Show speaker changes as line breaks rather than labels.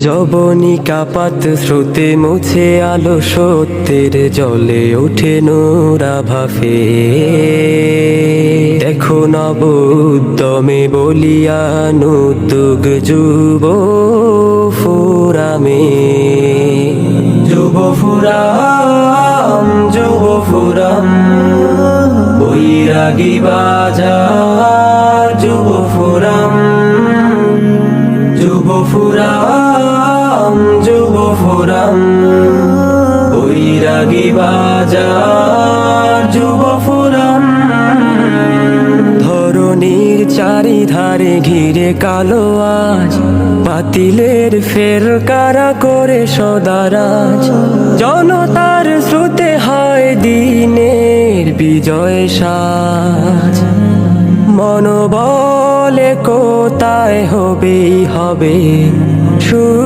যবনিকা পাত স্রোতে মুছে আলো সত্যের জলে ওঠে নোরা ভাফে। দেখো নব উদ্যমে বলিয়ান উদ্যোগ যুব ফোরামে। যুব ফোরাম, যুব ফোরাম, বৈরাগী বাজার যুব ফোরাম। যুব ফোরাম, যুব ফোরাম, বৈরাগী বাজার যুব ফোরাম। ধরণীর চারিধারে ঘিরে কালো আজ, বাতিলের ফের কারা করে সদারাজ। জনতার স্রোতে হয় দিনের বিজয় সাজ। মনোবলে কোথায় হবেই হবে।